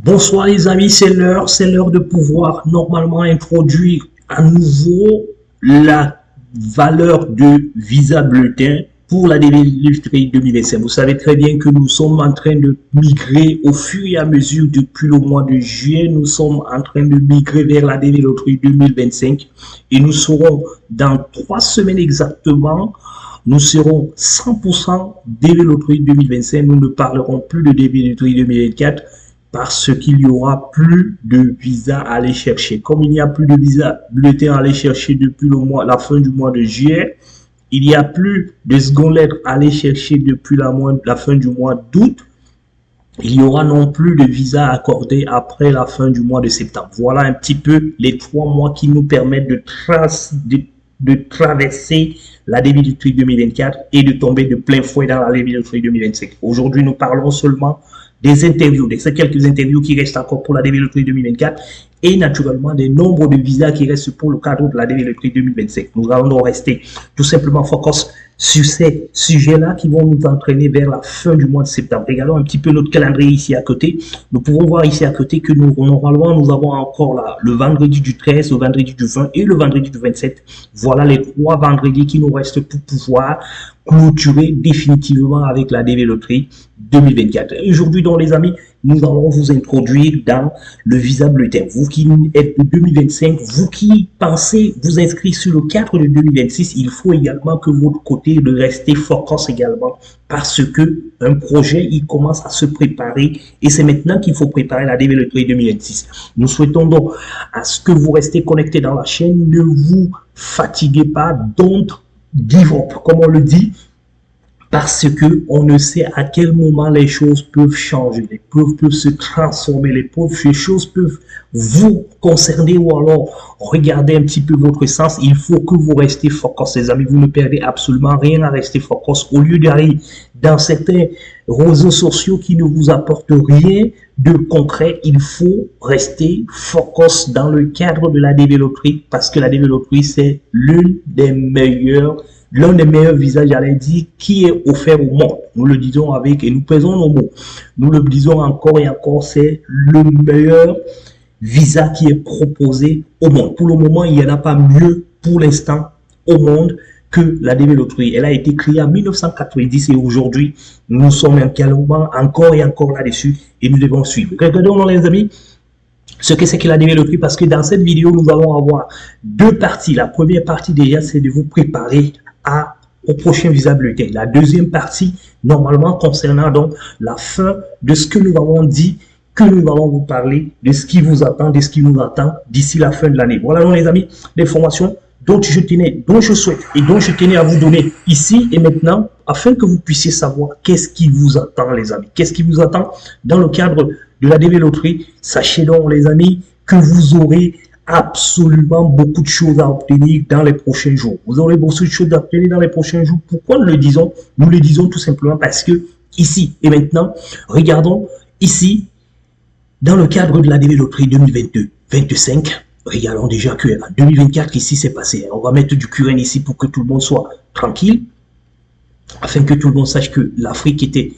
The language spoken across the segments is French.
Bonsoir les amis, c'est l'heure de pouvoir normalement introduire à nouveau la valeur de Visa Bulletin pour la Trade 2025. Vous savez très bien que nous sommes en train de migrer au fur et à mesure depuis le mois de juillet. Nous sommes en train de migrer vers la Trade 2025 et nous serons dans 3 semaines exactement. Nous serons 100% Trade 2025. Nous ne parlerons plus de Trade 2024. Parce qu'il n'y aura plus de visa à aller chercher. Comme il n'y a plus de visa bulletin à aller chercher depuis la fin du mois de juillet, il n'y a plus de seconde lettre à aller chercher depuis la fin du mois d'août, il n'y aura non plus de visa accordé après la fin du mois de septembre. Voilà un petit peu les 3 mois qui nous permettent de traverser la Trade 2024 et de tomber de plein fouet dans la Trade 2025. Aujourd'hui, nous parlons seulement des interviews, ces quelques interviews qui restent encore pour la Trade 2024 et naturellement des nombres de visas qui restent pour le cadre de la Trade 2025. Nous allons donc rester tout simplement focus sur ces sujets-là qui vont nous entraîner vers la fin du mois de septembre. Regardons un petit peu notre calendrier ici à côté. Nous pouvons voir ici à côté que normalement, nous avons encore là le vendredi du 13, le vendredi du 20 et le vendredi du 27. Voilà les 3 vendredis qui nous restent pour pouvoir clôturer définitivement avec la Trade 2024. Aujourd'hui, donc les amis, nous allons vous introduire dans le visa bulletin. Vous qui êtes de 2025, vous qui pensez vous inscrire sur le cadre de 2026, il faut également que votre côté de rester focus également parce que un projet, il commence à se préparer et c'est maintenant qu'il faut préparer la Trade 2026. Nous souhaitons donc à ce que vous restez connectés dans la chaîne, ne vous fatiguez pas, don't give up, comme on le dit, parce que on ne sait à quel moment les choses peuvent changer, les choses peuvent se transformer, les choses peuvent vous concerner ou alors regarder un petit peu votre sens. Il faut que vous restez focus, les amis. Vous ne perdez absolument rien à rester focus. Au lieu d'aller dans certains réseaux sociaux qui ne vous apportent rien de concret, il faut rester focus dans le cadre de la Trade parce que la Trade c'est l'un des meilleurs visages, j'allais dire, qui est offert au monde. Nous le disons avec, et nous pesons nos mots. Nous le disons encore et encore, c'est le meilleur visa qui est proposé au monde. Pour le moment, il n'y en a pas mieux pour l'instant au monde que la Trade. Elle a été créée en 1990 et aujourd'hui, nous sommes encore et encore là-dessus et nous devons suivre. Regardons les amis ce que c'est que la Trade parce que dans cette vidéo, nous allons avoir 2 parties. La première partie déjà, c'est de vous préparer au prochain visa bulletin. La deuxième partie, normalement, concernant donc la fin de ce que nous avons dit, que nous allons vous parler de ce qui vous attend, de ce qui nous attend d'ici la fin de l'année. Voilà donc les amis, l'information dont je souhaite et dont je tenais à vous donner ici et maintenant, afin que vous puissiez savoir qu'est-ce qui vous attend les amis. Qu'est-ce qui vous attend dans le cadre de la Trade. Sachez donc les amis que vous aurez absolument beaucoup de choses à obtenir dans les prochains jours. Vous aurez beaucoup de choses à obtenir dans les prochains jours. Pourquoi nous le disons? Nous le disons tout simplement parce que ici et maintenant, regardons ici, dans le cadre de la Trade 2022-25, regardons déjà que en 2024, ici c'est passé. On va mettre du current ici pour que tout le monde soit tranquille, afin que tout le monde sache que l'Afrique était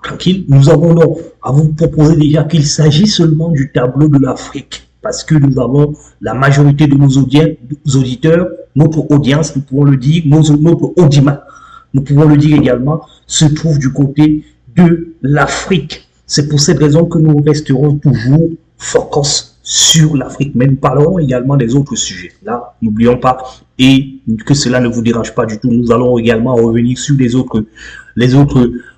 tranquille. Nous avons donc à vous proposer déjà qu'il s'agit seulement du tableau de l'Afrique. Parce que nous avons la majorité de nos auditeurs, notre audience, nous pouvons le dire, notre audimat, nous pouvons le dire également, se trouve du côté de l'Afrique. C'est pour cette raison que nous resterons toujours focus sur l'Afrique. Mais nous parlerons également des autres sujets. Là, n'oublions pas, et que cela ne vous dérange pas du tout, nous allons également revenir sur les autres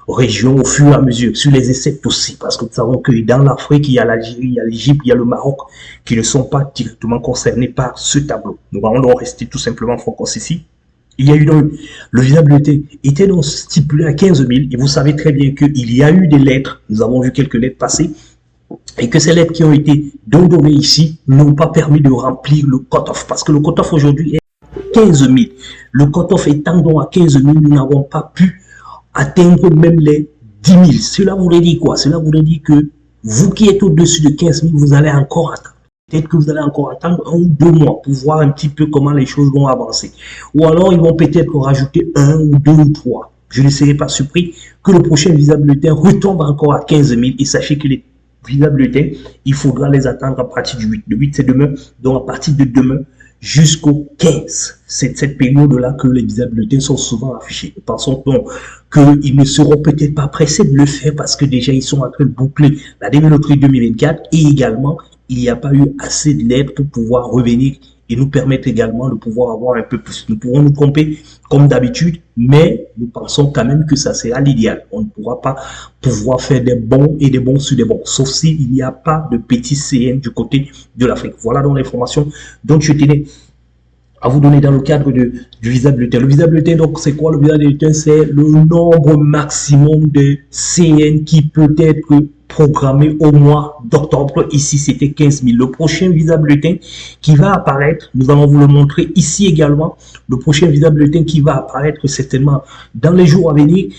régions au fur et à mesure, sur les insectes aussi, parce que nous savons que dans l'Afrique, il y a l'Algérie, il y a l'Égypte, il y a le Maroc, qui ne sont pas directement concernés par ce tableau. Nous allons donc rester tout simplement focus ici. Il y a eu donc, le visa bulletin était donc stipulé à 15 000, et vous savez très bien qu'il y a eu des lettres, nous avons vu quelques lettres passer, et que ces lettres qui ont été données ici n'ont pas permis de remplir le cut-off, parce que le cut-off aujourd'hui est 15 000. Le cut-off étant donc à 15 000, nous n'avons pas pu atteindre même les 10 000. Cela voudrait dire quoi? Cela voudrait dire que vous qui êtes au-dessus de 15 000, vous allez encore attendre. Peut-être que vous allez encore attendre 1 ou 2 mois pour voir un petit peu comment les choses vont avancer. Ou alors, ils vont peut-être rajouter 1 ou 2 ou 3. Je ne serai pas surpris que le prochain visa bulletin retombe encore à 15 000 et sachez que les visa bulletin, il faudra les attendre à partir du 8. Le 8, c'est demain. Donc, à partir de demain jusqu'au 15, c'est cette période-là que les visas bulletins sont souvent affichés. Nous pensons donc qu'ils ne seront peut-être pas pressés de le faire parce que déjà, ils sont en train de boucler la loterie 2024 et également, il n'y a pas eu assez de lettres pour pouvoir revenir et nous permettre également de pouvoir avoir un peu plus. Nous pourrons nous tromper comme d'habitude, mais nous pensons quand même que ça sera l'idéal. On ne pourra pas pouvoir faire des bons et des bons sur des bons, sauf s'il n'y a pas de petits CN du côté de l'Afrique. Voilà donc l'information dont je tenais à vous donner dans le cadre du visa bulletin. Le visa bulletin, donc, c'est quoi le visa bulletin? C'est le nombre maximum de CN qui peut être programmé au mois d'octobre. Ici, c'était 15 000. Le prochain visa bulletin qui va apparaître, nous allons vous le montrer ici également. Le prochain visa bulletin qui va apparaître certainement dans les jours à venir,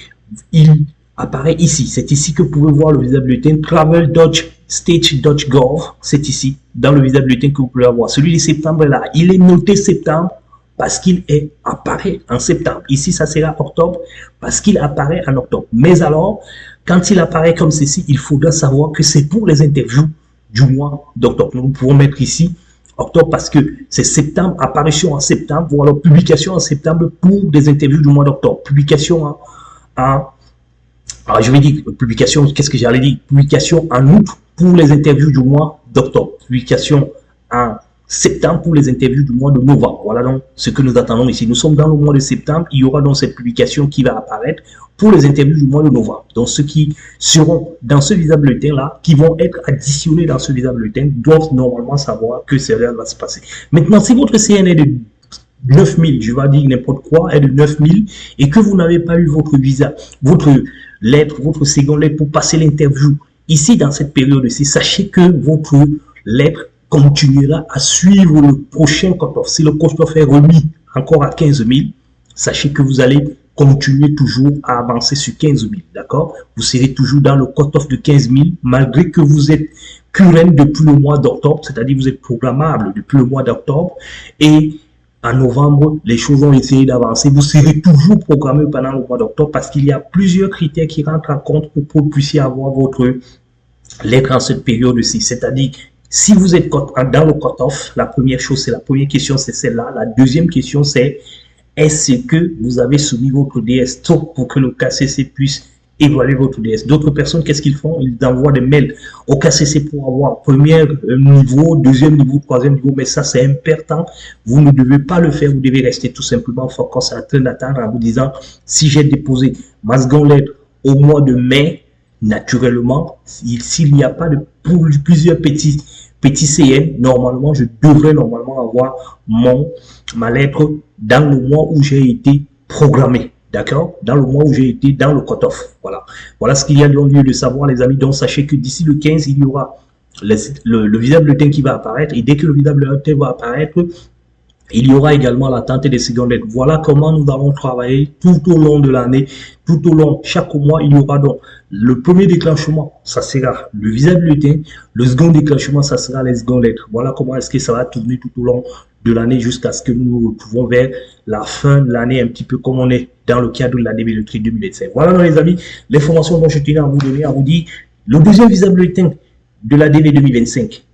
il apparaît ici. C'est ici que vous pouvez voir le visa bulletin travel.state.gov. C'est ici, dans le visa bulletin que vous pouvez avoir. Celui de septembre là, il est noté septembre parce qu'il apparaît en septembre. Ici, ça sera octobre parce qu'il apparaît en octobre. Mais alors, quand il apparaît comme ceci, il faudra savoir que c'est pour les interviews du mois d'octobre. Nous pouvons mettre ici octobre parce que c'est septembre, apparition en septembre, ou alors publication en septembre pour des interviews du mois d'octobre. Publication alors je vais dire publication, qu'est-ce que j'allais dire? Publication en août pour les interviews du mois d'octobre. Publication en septembre pour les interviews du mois de novembre. Voilà donc ce que nous attendons ici. Nous sommes dans le mois de septembre. Il y aura donc cette publication qui va apparaître pour les interviews du mois de novembre. Donc ceux qui seront dans ce visa bulletin-là, qui vont être additionnés dans ce visa bulletin, doivent normalement savoir que cela va se passer. Maintenant, si votre CN est de 9000, je vais dire n'importe quoi, est de 9000 et que vous n'avez pas eu votre visa, votre lettre, votre seconde lettre pour passer l'interview ici dans cette période-ci, sachez que votre lettre continuera à suivre le prochain cut-off. Si le cut-off est remis encore à 15 000, sachez que vous allez continuer toujours à avancer sur 15 000, d'accord? Vous serez toujours dans le cut-off de 15 000, malgré que vous êtes current depuis le mois d'octobre, c'est-à-dire vous êtes programmable depuis le mois d'octobre, et en novembre, les choses ont essayé d'avancer. Vous serez toujours programmé pendant le mois d'octobre parce qu'il y a plusieurs critères qui rentrent en compte pour que vous puissiez avoir votre lettre en cette période-ci. C'est-à-dire, si vous êtes dans le cut-off, la première chose, c'est la première question, c'est celle-là. La deuxième question, c'est est-ce que vous avez soumis votre DS pour que le KCC puisse évaluer votre DS. D'autres personnes, qu'est-ce qu'ils font? Ils envoient des mails au KCC pour avoir premier niveau, deuxième niveau, troisième niveau, mais ça c'est un perte de temps. Vous ne devez pas le faire, vous devez rester tout simplement focus en train d'attendre en vous disant si j'ai déposé ma seconde lettre au mois de mai, naturellement, s'il n'y a pas de plusieurs petits CN, normalement, je devrais normalement avoir ma lettre dans le mois où j'ai été programmé. D'accord? Dans le mois où j'ai été dans le cut-off. Voilà. Voilà ce qu'il y a donc lieu de savoir, les amis. Donc, sachez que d'ici le 15, il y aura le visa bulletin qui va apparaître. Et dès que le visa bulletin va apparaître, il y aura également l'attente des secondes lettres. Voilà comment nous allons travailler tout au long de l'année. Tout au long, chaque mois, il y aura donc le premier déclenchement, ça sera le visa bulletin. Le second déclenchement, ça sera les secondes lettres. Voilà comment est-ce que ça va tourner tout au long de l'année jusqu'à ce que nous nous retrouvons vers la fin de l'année, un petit peu comme on est dans le cadre de la DV-Loterie 2025. Voilà, les amis, l'information dont je tenais à vous donner, à vous dire, le deuxième visa bulletin de la DV 2025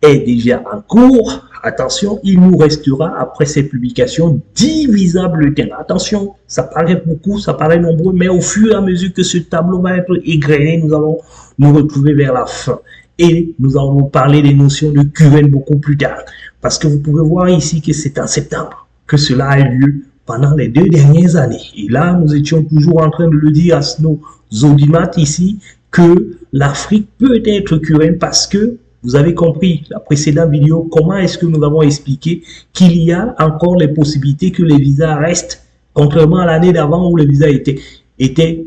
est déjà en cours. Attention, il nous restera, après cette publication, 10 visas bulletins. Attention, ça paraît beaucoup, ça paraît nombreux, mais au fur et à mesure que ce tableau va être égrené, nous allons nous retrouver vers la fin. Et nous allons parler des notions de QN beaucoup plus tard. Parce que vous pouvez voir ici que c'est en septembre que cela a eu lieu pendant les 2 dernières années. Et là, nous étions toujours en train de le dire à nos audimates ici, que l'Afrique peut être QN parce que vous avez compris la précédente vidéo, comment est-ce que nous avons expliqué qu'il y a encore les possibilités que les visas restent, contrairement à l'année d'avant où les visas étaient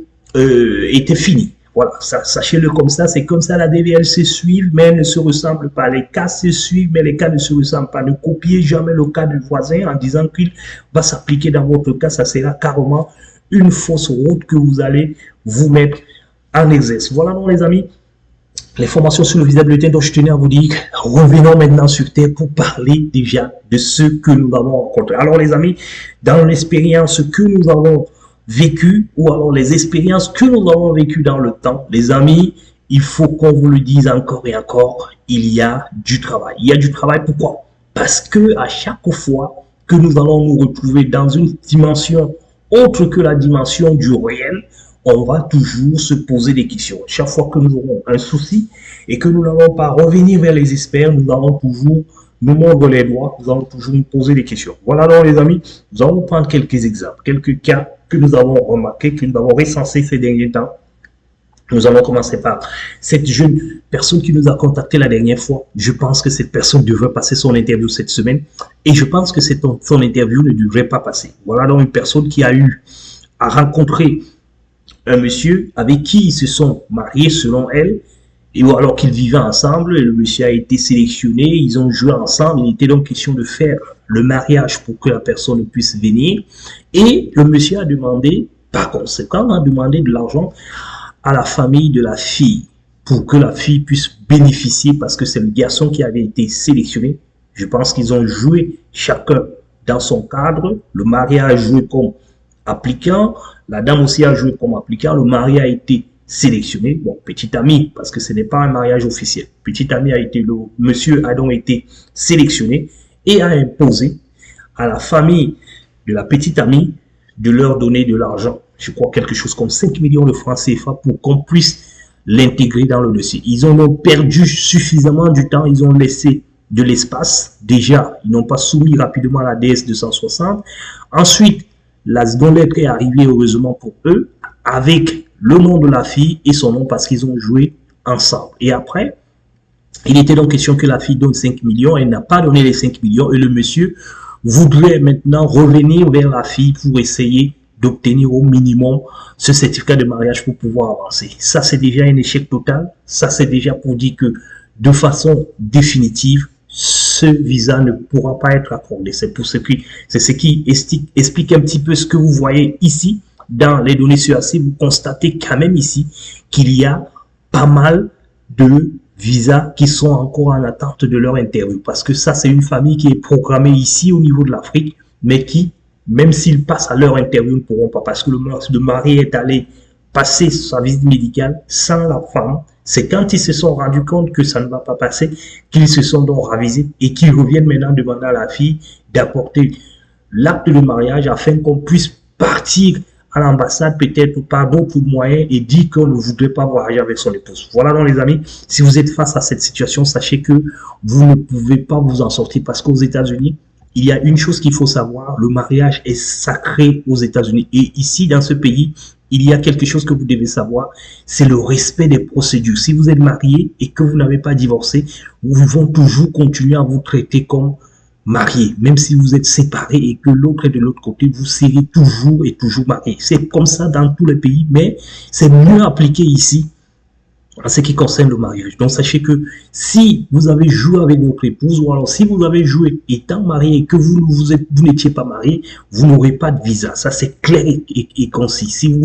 finis. Voilà, sachez-le comme ça, c'est comme ça la DVL se suivent, mais elles ne se ressemblent pas. Les cas se suivent, mais les cas ne se ressemblent pas. Ne copiez jamais le cas du voisin en disant qu'il va s'appliquer dans votre cas. Ça sera carrément une fausse route que vous allez vous mettre en exercice. Voilà donc les amis, les formations sur le visa bulletin dont je tenais à vous dire. Revenons maintenant sur Terre pour parler déjà de ce que nous avons rencontré. Alors les amis, dans l'expérience que nous avons vécu, ou alors les expériences que nous avons vécues dans le temps, les amis, il faut qu'on vous le dise encore et encore, il y a du travail. Il y a du travail, pourquoi? Parce que à chaque fois que nous allons nous retrouver dans une dimension autre que la dimension du réel, on va toujours se poser des questions. Chaque fois que nous aurons un souci et que nous n'allons pas revenir vers les experts, nous allons toujours nous mordre les doigts, nous allons toujours nous poser des questions. Voilà donc les amis, nous allons prendre quelques exemples, quelques cas que nous avons remarqués, que nous avons recensés ces derniers temps. Nous allons commencer par cette jeune personne qui nous a contacté la dernière fois. Je pense que cette personne devrait passer son interview cette semaine et je pense que son interview ne devrait pas passer. Voilà donc une personne qui a eu à rencontrer un monsieur avec qui ils se sont mariés selon elle, et alors qu'ils vivaient ensemble, le monsieur a été sélectionné, ils ont joué ensemble, il était donc question de faire le mariage pour que la personne puisse venir, et le monsieur a demandé, par conséquent, a demandé de l'argent à la famille de la fille, pour que la fille puisse bénéficier, parce que c'est le garçon qui avait été sélectionné. Je pense qu'ils ont joué chacun dans son cadre, le mari a joué comme appliquant, la dame aussi a joué comme appliquant, le mari a été sélectionné, bon, petit ami, parce que ce n'est pas un mariage officiel, petit ami a été, le monsieur a donc été sélectionné et a imposé à la famille de la petite amie de leur donner de l'argent, je crois quelque chose comme 5 millions de francs CFA pour qu'on puisse l'intégrer dans le dossier. Ils ont donc perdu suffisamment du temps, ils ont laissé de l'espace, déjà, ils n'ont pas soumis rapidement la DS 260, ensuite, la seconde lettre est arrivée heureusement pour eux, avec le nom de la fille et son nom parce qu'ils ont joué ensemble. Et après, il était donc question que la fille donne 5 millions, elle n'a pas donné les 5 millions et le monsieur voudrait maintenant revenir vers la fille pour essayer d'obtenir au minimum ce certificat de mariage pour pouvoir avancer. Ça, c'est déjà un échec total. Ça, c'est déjà pour dire que de façon définitive, ce visa ne pourra pas être accordé. C'est ce qui explique un petit peu ce que vous voyez ici dans les données sur AC. Vous constatez quand même ici qu'il y a pas mal de visas qui sont encore en attente de leur interview. Parce que ça, c'est une famille qui est programmée ici au niveau de l'Afrique, mais qui, même s'ils passent à leur interview, ne pourront pas. Parce que le mari est allé passer sa visite médicale sans la femme. C'est quand ils se sont rendus compte que ça ne va pas passer, qu'ils se sont donc ravisés et qu'ils reviennent maintenant demander à la fille d'apporter l'acte de mariage afin qu'on puisse partir à l'ambassade peut-être par d'autres moyens et dire qu'on ne voudrait pas voyager avec son épouse. Voilà donc les amis, si vous êtes face à cette situation, sachez que vous ne pouvez pas vous en sortir parce qu'aux États-Unis, il y a une chose qu'il faut savoir, le mariage est sacré aux États-Unis et ici dans ce pays, il y a quelque chose que vous devez savoir, c'est le respect des procédures. Si vous êtes marié et que vous n'avez pas divorcé, vous vont toujours continuer à vous traiter comme marié. Même si vous êtes séparés et que l'autre est de l'autre côté, vous serez toujours et toujours marié. C'est comme ça dans tous les pays, mais c'est mieux appliqué ici en ce qui concerne le mariage. Donc sachez que si vous avez joué avec votre épouse ou alors si vous avez joué étant marié et que vous n'étiez pas marié, vous n'aurez pas de visa. Ça c'est clair et concis. Si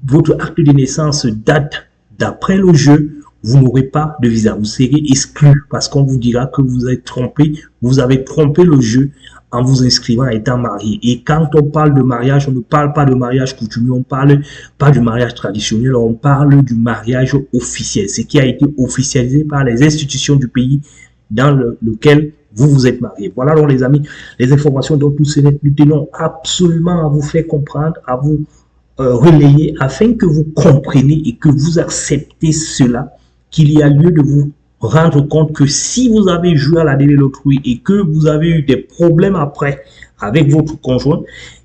votre acte de naissance date d'après le jeu, vous n'aurez pas de visa. Vous serez exclu parce qu'on vous dira que vous avez trompé le jeu en vous inscrivant étant marié. Et quand on parle de mariage, on ne parle pas de mariage coutumier, on ne parle pas du mariage traditionnel, on parle du mariage officiel, ce qui a été officialisé par les institutions du pays dans lequel vous vous êtes marié. Voilà donc les amis, les informations dont nous tenons absolument à vous faire comprendre, à vous relayer, afin que vous compreniez et que vous acceptez cela, qu'il y a lieu de vous rendre compte que si vous avez joué à la DV Loterie et que vous avez eu des problèmes après avec votre conjoint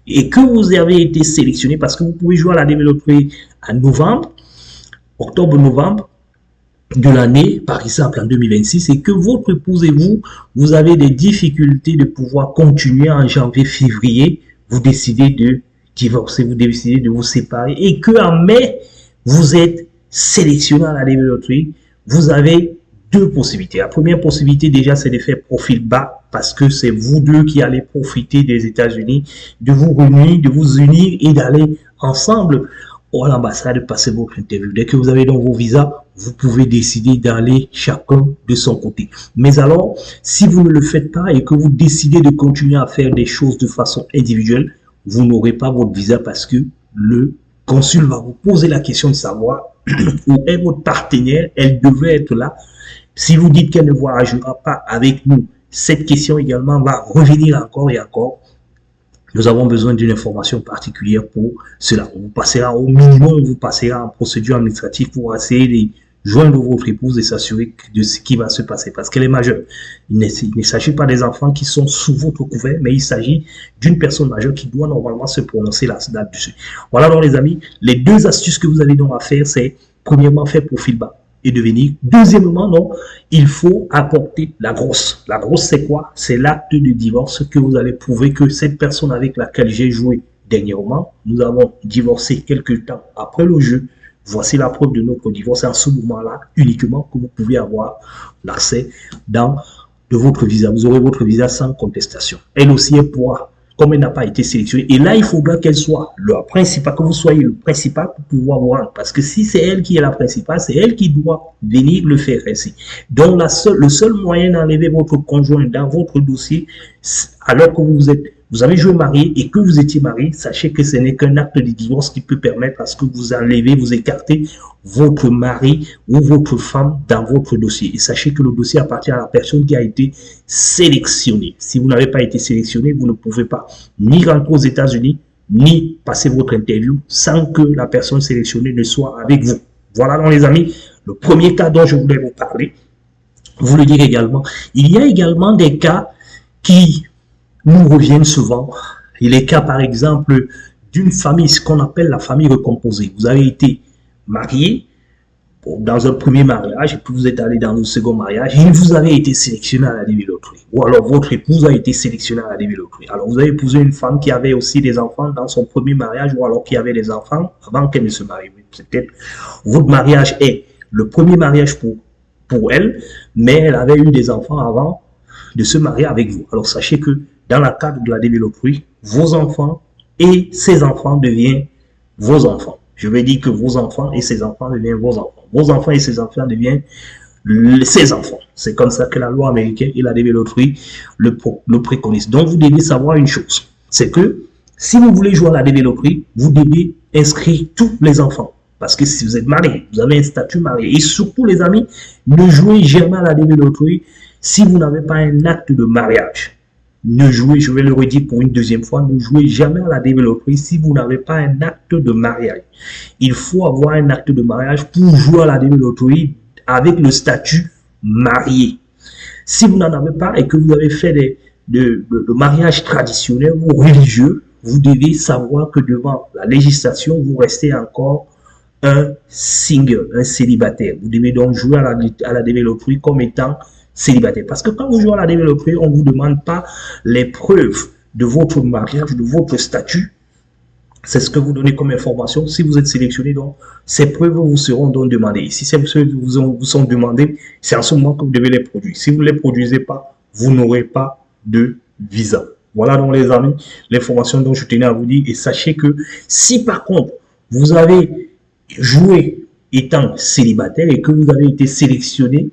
et que vous avez été sélectionné, parce que vous pouvez jouer à la DV Loterie en novembre, octobre-novembre de l'année, par exemple en 2026, et que votre épouse et vous avez des difficultés de pouvoir continuer en janvier-février, vous décidez de divorcer, vous décidez de vous séparer et que en mai, vous êtes sélectionné à la DV Loterie, vous avez deux possibilités. La première possibilité déjà, c'est de faire profil bas parce que c'est vous deux qui allez profiter des États-Unis, de vous réunir, de vous unir et d'aller ensemble à l'ambassade passer votre interview. Dès que vous avez donc vos visas, vous pouvez décider d'aller chacun de son côté. Mais alors, si vous ne le faites pas et que vous décidez de continuer à faire des choses de façon individuelle, vous n'aurez pas votre visa parce que le consul va vous poser la question de savoir ou est votre partenaire, elle devrait être là. Si vous dites qu'elle ne voyagera pas avec nous, cette question également va revenir encore et encore. Nous avons besoin d'une information particulière pour cela. On vous passera au minimum, on vous passera en procédure administrative pour essayer de joindre votre épouse et s'assurer de ce qui va se passer parce qu'elle est majeure. Il ne s'agit pas des enfants qui sont sous votre couvert, mais il s'agit d'une personne majeure qui doit normalement se prononcer là-dessus. Voilà donc les amis, les deux astuces que vous avez donc à faire, c'est premièrement faire profil bas et devenir. Deuxièmement, non, il faut apporter la grosse. La grosse, c'est quoi? C'est l'acte de divorce que vous allez prouver que cette personne avec laquelle j'ai joué dernièrement, nous avons divorcé quelques temps après le jeu. Voici la preuve de notre divorce. En ce moment-là, uniquement, que vous pouvez avoir l'accès de votre visa. Vous aurez votre visa sans contestation. Elle aussi, elle pourra, comme elle n'a pas été sélectionnée. Et là, il faudra qu'elle soit le principal, que vous soyez le principal pour pouvoir vous rendre. Parce que si c'est elle qui est la principale, c'est elle qui doit venir le faire ainsi. Donc, le seul moyen d'enlever votre conjoint dans votre dossier, alors que vous avez joué marié et que vous étiez marié, sachez que ce n'est qu'un acte de divorce qui peut permettre à ce que vous enlevez, vous écartez votre mari ou votre femme dans votre dossier. Et sachez que le dossier appartient à la personne qui a été sélectionnée. Si vous n'avez pas été sélectionné, vous ne pouvez pas ni rentrer aux États-Unis, ni passer votre interview sans que la personne sélectionnée ne soit avec vous. Voilà donc les amis, le premier cas dont je voulais vous parler. Vous le dire également. Il y a également des cas qui nous reviennent souvent. Et les cas, par exemple, d'une famille, ce qu'on appelle la famille recomposée. Vous avez été marié dans un premier mariage, et puis vous êtes allé dans le second mariage, et vous avez été sélectionné à la DV Loterie. Ou alors votre épouse a été sélectionnée à la DV Loterie. Alors vous avez épousé une femme qui avait aussi des enfants dans son premier mariage, ou alors qui avait des enfants avant qu'elle ne se marie. Peut-être votre mariage est le premier mariage pour elle, mais elle avait eu des enfants avant de se marier avec vous. Alors sachez que dans le cadre de la DV Loterie, vos enfants et ses enfants deviennent vos enfants. Je vais dire que vos enfants et ses enfants deviennent vos enfants. Vos enfants et ses enfants deviennent ses enfants. C'est comme ça que la loi américaine et la DV Loterie le préconisent. Donc, vous devez savoir une chose. C'est que si vous voulez jouer à la DV Loterie, vous devez inscrire tous les enfants. Parce que si vous êtes marié, vous avez un statut marié. Et surtout, les amis, ne jouez jamais à la DV Loterie si vous n'avez pas un acte de mariage. Ne jouez, je vais le redire pour une deuxième fois, ne jouez jamais à la DV Loterie si vous n'avez pas un acte de mariage. Il faut avoir un acte de mariage pour jouer à la DV Loterie avec le statut marié. Si vous n'en avez pas et que vous avez fait de mariage traditionnel ou religieux, vous devez savoir que devant la législation, vous restez encore un single, un célibataire. Vous devez donc jouer à la DV Loterie comme étant célibataire. Parce que quand vous jouez à la DV Loterie, on ne vous demande pas les preuves de votre mariage, de votre statut. C'est ce que vous donnez comme information. Si vous êtes sélectionné, donc, ces preuves vous seront donc demandées. Et si ces preuves vous sont demandées, c'est en ce moment que vous devez les produire. Si vous ne les produisez pas, vous n'aurez pas de visa. Voilà donc les amis, l'information dont je tenais à vous dire. Et sachez que si par contre, vous avez joué étant célibataire et que vous avez été sélectionné,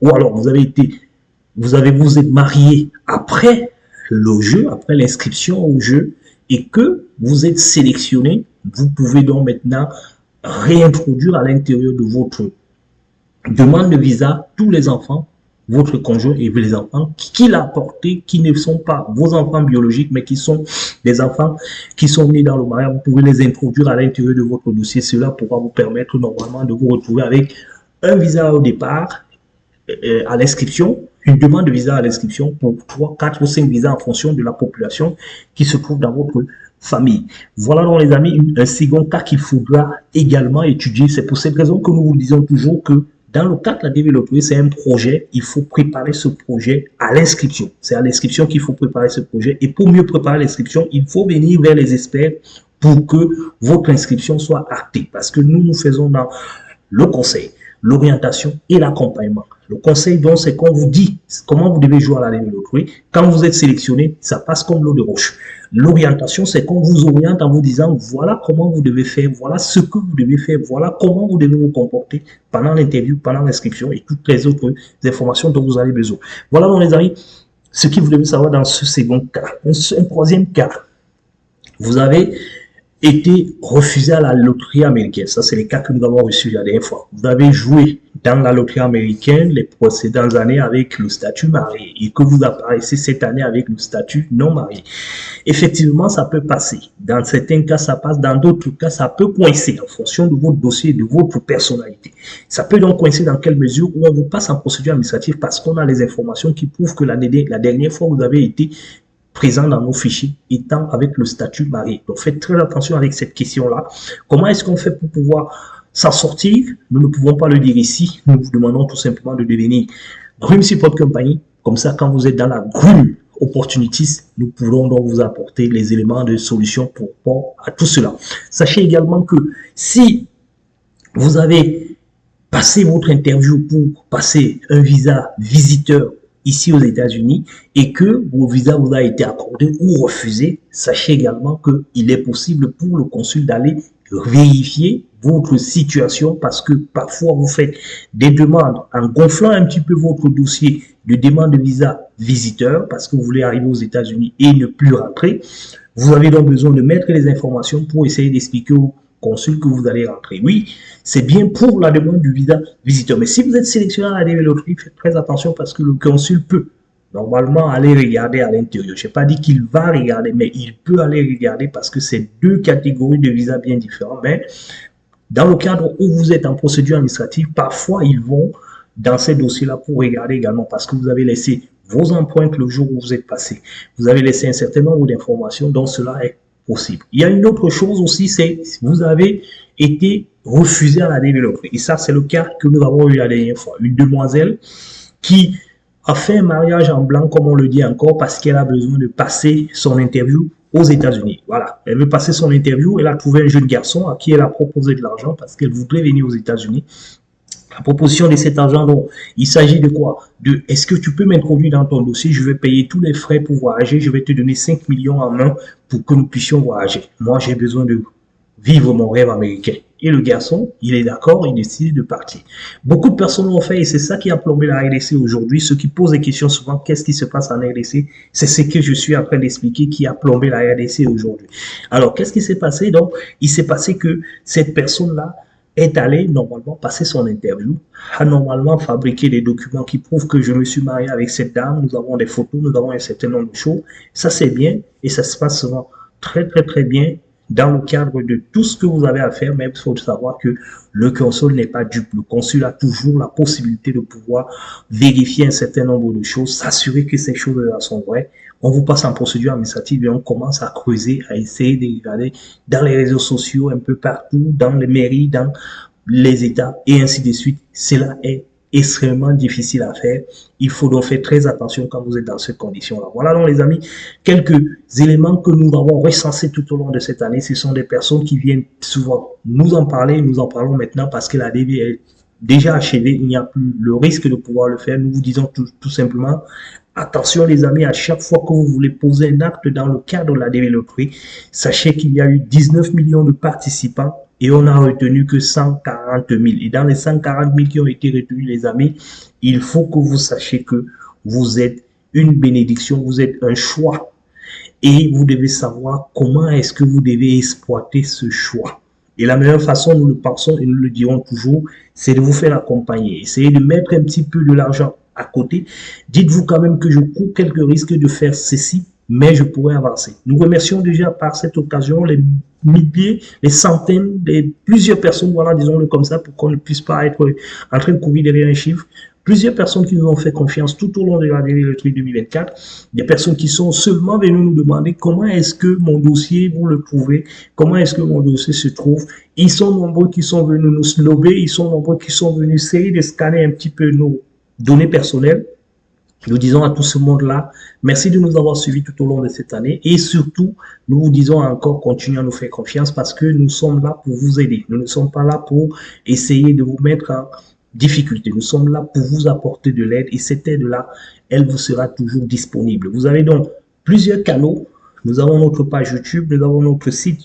ou alors vous êtes marié après le jeu, après l'inscription au jeu, et que vous êtes sélectionné, vous pouvez donc maintenant réintroduire à l'intérieur de votre demande de visa tous les enfants, votre conjoint et les enfants qu'il a apportés, qui ne sont pas vos enfants biologiques, mais qui sont des enfants qui sont nés dans le mariage. Vous pouvez les introduire à l'intérieur de votre dossier. Cela pourra vous permettre normalement de vous retrouver avec un visa au départ, à l'inscription, une demande de visa à l'inscription pour 3, 4 ou 5 visas en fonction de la population qui se trouve dans votre famille. Voilà donc les amis, un second cas qu'il faudra également étudier. C'est pour cette raison que nous vous disons toujours que dans le cadre de la DV Loterie, c'est un projet, il faut préparer ce projet à l'inscription. C'est à l'inscription qu'il faut préparer ce projet. Et pour mieux préparer l'inscription, il faut venir vers les experts pour que votre inscription soit actée. Parce que nous faisons dans le conseil, l'orientation et l'accompagnement. Le conseil, donc, c'est qu'on vous dit comment vous devez jouer à la DV Loterie. Quand vous êtes sélectionné, ça passe comme l'eau de roche. L'orientation, c'est qu'on vous oriente en vous disant, voilà comment vous devez faire, voilà ce que vous devez faire, voilà comment vous devez vous comporter pendant l'interview, pendant l'inscription et toutes les autres informations dont vous avez besoin. Voilà, donc, les amis, ce que vous devez savoir dans ce second cas. Un troisième cas, vous avez été refusé à la loterie américaine. Ça, c'est les cas que nous avons reçus la dernière fois. Vous avez joué dans la loterie américaine les précédentes années avec le statut marié et que vous apparaissez cette année avec le statut non marié. Effectivement, ça peut passer. Dans certains cas, ça passe. Dans d'autres cas, ça peut coincer en fonction de votre dossier et de votre personnalité. Ça peut donc coincer dans quelle mesure où on vous passe en procédure administrative parce qu'on a les informations qui prouvent que la dernière fois, vous avez été présent dans nos fichiers étant avec le statut marié. Donc, faites très attention avec cette question-là. Comment est-ce qu'on fait pour pouvoir s'en sortir? Nous ne pouvons pas le dire ici. Nous vous demandons tout simplement de devenir Grume Support Company. Comme ça, quand vous êtes dans la Grume Opportunities, nous pourrons donc vous apporter les éléments de solution pour rapport à tout cela. Sachez également que si vous avez passé votre interview pour passer un visa visiteur ici aux États-Unis et que vos visas vous a été accordé ou refusé, sachez également qu'il est possible pour le consul d'aller vérifier votre situation parce que parfois vous faites des demandes en gonflant un petit peu votre dossier de demande de visa visiteur parce que vous voulez arriver aux États-Unis et ne plus rentrer. Vous avez donc besoin de mettre les informations pour essayer d'expliquer au consul que vous allez rentrer. Oui, c'est bien pour la demande du visa visiteur. Mais si vous êtes sélectionné à la DV Loterie, faites très attention parce que le consul peut normalement aller regarder à l'intérieur. Je n'ai pas dit qu'il va regarder, mais il peut aller regarder parce que c'est deux catégories de visas bien différentes. Mais dans le cadre où vous êtes en procédure administrative, parfois ils vont dans ces dossiers-là pour regarder également parce que vous avez laissé vos empreintes le jour où vous êtes passé. Vous avez laissé un certain nombre d'informations, donc cela est possible. Il y a une autre chose aussi, c'est vous avez été refusé à la DV Loterie. Et ça, c'est le cas que nous avons eu la dernière fois. Une demoiselle qui a fait un mariage en blanc, comme on le dit encore, parce qu'elle a besoin de passer son interview aux États-Unis. Voilà, elle veut passer son interview, elle a trouvé un jeune garçon à qui elle a proposé de l'argent parce qu'elle voudrait venir aux États-Unis. La proposition de cet argent, donc, il s'agit de quoi? De, est-ce que tu peux m'introduire dans ton dossier? Je vais payer tous les frais pour voyager. Je vais te donner 5 millions en main pour que nous puissions voyager. Moi, j'ai besoin de vivre mon rêve américain. Et le garçon, il est d'accord, il décide de partir. Beaucoup de personnes l'ont fait et c'est ça qui a plombé la RDC aujourd'hui. Ceux qui posent des questions souvent, qu'est-ce qui se passe en RDC? C'est ce que je suis en train d'expliquer qui a plombé la RDC aujourd'hui. Alors, qu'est-ce qui s'est passé? Donc, il s'est passé que cette personne-là est allé normalement passer son interview, a normalement fabriqué des documents qui prouvent que je me suis marié avec cette dame, nous avons des photos, nous avons un certain nombre de choses. Ça, c'est bien et ça se passe souvent très bien dans le cadre de tout ce que vous avez à faire, mais il faut savoir que le consul n'est pas dupe. Le consul a toujours la possibilité de pouvoir vérifier un certain nombre de choses, s'assurer que ces choses-là sont vraies. On vous passe en procédure administrative et on commence à creuser, à essayer de regarder dans les réseaux sociaux, un peu partout, dans les mairies, dans les États et ainsi de suite. Cela est extrêmement difficile à faire. Il faut donc faire très attention quand vous êtes dans ces conditions-là. Voilà donc les amis, quelques éléments que nous avons recensés tout au long de cette année. Ce sont des personnes qui viennent souvent nous en parler. Nous en parlons maintenant parce que la DV est déjà achevée. Il n'y a plus le risque de pouvoir le faire. Nous vous disons tout simplement, attention les amis, à chaque fois que vous voulez poser un acte dans le cadre de la DV Loterie, sachez qu'il y a eu 19 millions de participants et on n'a retenu que 140 000. Et dans les 140 000 qui ont été retenus, les amis, il faut que vous sachiez que vous êtes une bénédiction, vous êtes un choix. Et vous devez savoir comment est-ce que vous devez exploiter ce choix. Et la meilleure façon, nous le pensons et nous le dirons toujours, c'est de vous faire accompagner. Essayez de mettre un petit peu de l'argent à côté. Dites-vous quand même que je cours quelques risques de faire ceci, mais je pourrais avancer. Nous remercions déjà par cette occasion les milliers, les centaines, plusieurs personnes, voilà, disons-le comme ça, pour qu'on ne puisse pas être en train de courir derrière un chiffre. Plusieurs personnes qui nous ont fait confiance tout au long de la DV Loterie 2024, des personnes qui sont seulement venues nous demander comment est-ce que mon dossier, vous le trouvez, comment est-ce que mon dossier se trouve. Ils sont nombreux qui sont venus nous slober, ils sont nombreux qui sont venus essayer de scanner un petit peu nos données personnelles. Nous disons à tout ce monde-là, merci de nous avoir suivis tout au long de cette année et surtout, nous vous disons encore, continuez à nous faire confiance parce que nous sommes là pour vous aider. Nous ne sommes pas là pour essayer de vous mettre en difficulté. Nous sommes là pour vous apporter de l'aide et cette aide-là, elle vous sera toujours disponible. Vous avez donc plusieurs canaux. Nous avons notre page YouTube, nous avons notre site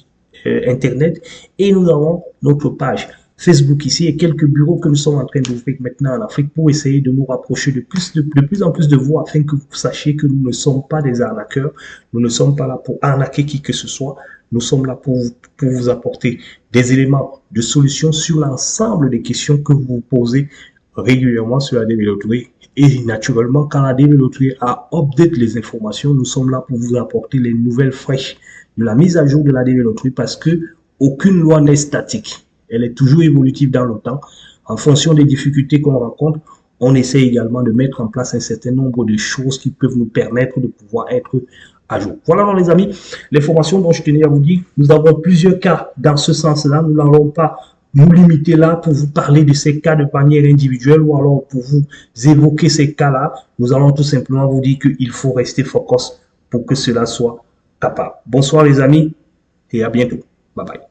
Internet et nous avons notre page Facebook ici et quelques bureaux que nous sommes en train d'ouvrir maintenant en Afrique pour essayer de nous rapprocher de plus en plus de vous afin que vous sachiez que nous ne sommes pas des arnaqueurs, nous ne sommes pas là pour arnaquer qui que ce soit, Nous sommes là pour vous apporter des éléments de solution sur l'ensemble des questions que vous vous posez régulièrement sur la DB Loterie. Et naturellement, quand la DB Loterie a update les informations, nous sommes là pour vous apporter les nouvelles fraîches de la mise à jour de la DB Loterie parce que aucune loi n'est statique. Elle est toujours évolutive dans le temps. En fonction des difficultés qu'on rencontre, on essaie également de mettre en place un certain nombre de choses qui peuvent nous permettre de pouvoir être à jour. Voilà, donc, les amis, l'information dont je tenais à vous dire. Nous avons plusieurs cas dans ce sens-là. Nous n'allons pas nous limiter là pour vous parler de ces cas de manière individuelle ou alors pour vous évoquer ces cas-là. Nous allons tout simplement vous dire qu'il faut rester focus pour que cela soit capable. Bonsoir les amis et à bientôt. Bye bye.